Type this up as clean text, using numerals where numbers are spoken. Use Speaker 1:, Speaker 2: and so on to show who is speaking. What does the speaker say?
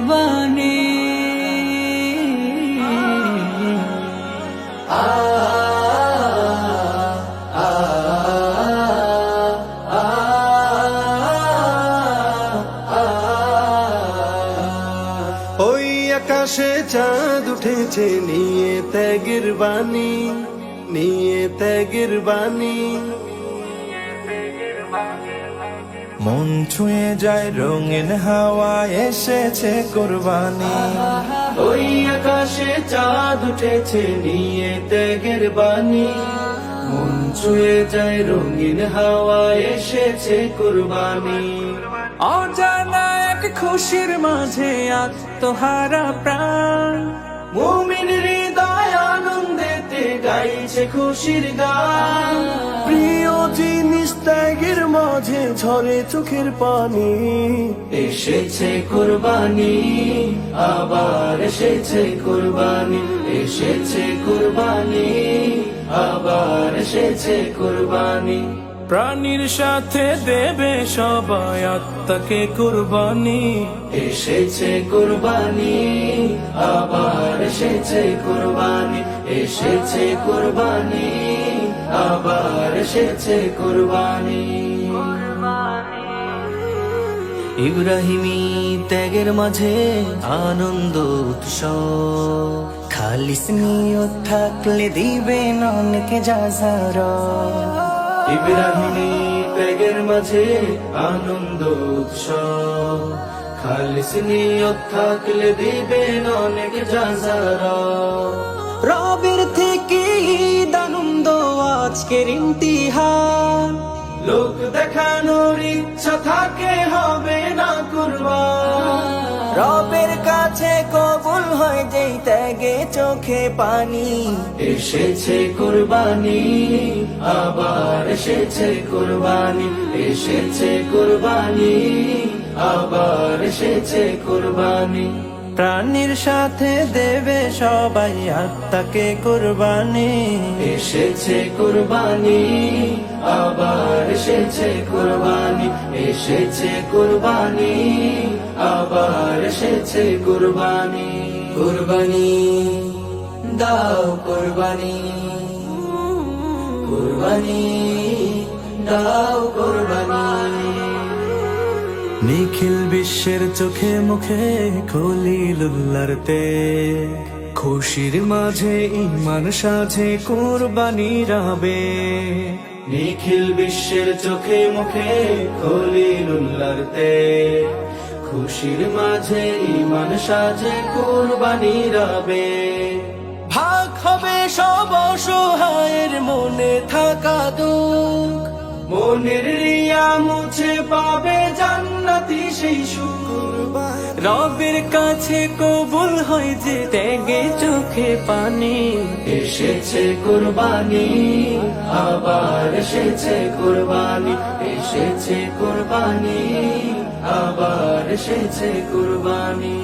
Speaker 1: কুরবানি।
Speaker 2: ওই আকাশে চাঁদ উঠেছে নিয়ে ত্যাগের বাণী, নিয়ে ত্যাগের বাণী।
Speaker 3: মন ছুঁয়ে যায় রঙিন হাওয়া, এসেছে কুরবানি।
Speaker 2: ওই আকাশে চাঁদ উঠেছে নিয়ে ত্যাগের বাণী, মন ছুঁয়ে যায় রঙিন হাওয়া, এসেছে কুরবানি।
Speaker 1: অজানা এক খুশির মাঝে আত্মহারা প্রাণ,
Speaker 2: মুমিন হৃদয় আনন্দেতে গাইছে খুশির গান। প্রিয় জিনিস ত্যাগের মাঝে ঝরে চোখের পানি, এসেছে কুরবানি, আবার এসেছে কুরবানি, এসেছে কুরবানি, আবার এসেছে কুরবানি।
Speaker 3: প্রাণীর সাথে দেবে সবাই আত্মাকে কুরবানি।
Speaker 2: এসেছে কুরবানি, আবার এসেছে কুরবানি, এসেছে কুরবানি, আবার এসেছে কুরবানি।
Speaker 4: ইব্রাহিমী ত্যাগের মাঝে আনন্দ উৎসব, খালিস নিয়ত থাকলে দিবেন অনেক যাজারা।
Speaker 2: ইব্রাহিমী ত্যাগের মাঝে আনন্দ উৎসব, খালিস নিয়ত থাকলে দিবেন অনেক যাজারা।
Speaker 4: রবের থেকে ঈদ আনন্দ আজকের ইমতিহান,
Speaker 2: লোক দেখানোর ইচ্ছা থাকে হবে না কুরবান।
Speaker 4: রবের কাছে কবুল হয় যেই ত্যাগে চোখে পানি।
Speaker 2: এসেছে কুরবানি, আবার এসেছে কুরবানি, এসেছে কুরবানি, আবার এসেছে কুরবানি।
Speaker 3: প্রাণীর সাথে দেবে সবাই আত্মাকে কুরবানি।
Speaker 2: এসেছে কুরবানি, আবার এসেছে কুরবানি, এসেছে কুরবানি, আবার এসেছে কুরবানি। কুরবানি দাও কুরবানি, কুরবানি দাও কুরবানি।
Speaker 3: নিখিল বিশ্বের চোখে মুখে খলিলুল্লাহর তেজ, খুশির মাঝে ঈমান সাজে কুরবানির আবেগ।
Speaker 2: নিখিল বিশ্বের চোখে মুখে খলিলুল্লাহর তেজ, খুশির মাঝে ঈমান সাজে কুরবানির আবেগ।
Speaker 3: ভাগ হবে সব অসহায়ের মনে থাকা দুঃখ,
Speaker 2: মনের রিয়া মুছে পাবে জান্নাতি সেই সুখ।
Speaker 1: রবের কাছে কবুল হয় যে ত্যাগে চোখে পানি।
Speaker 2: এসেছে কুরবানি, আবার এসেছে কুরবানি, এসেছে কুরবানি, আবার এসেছে কুরবানি।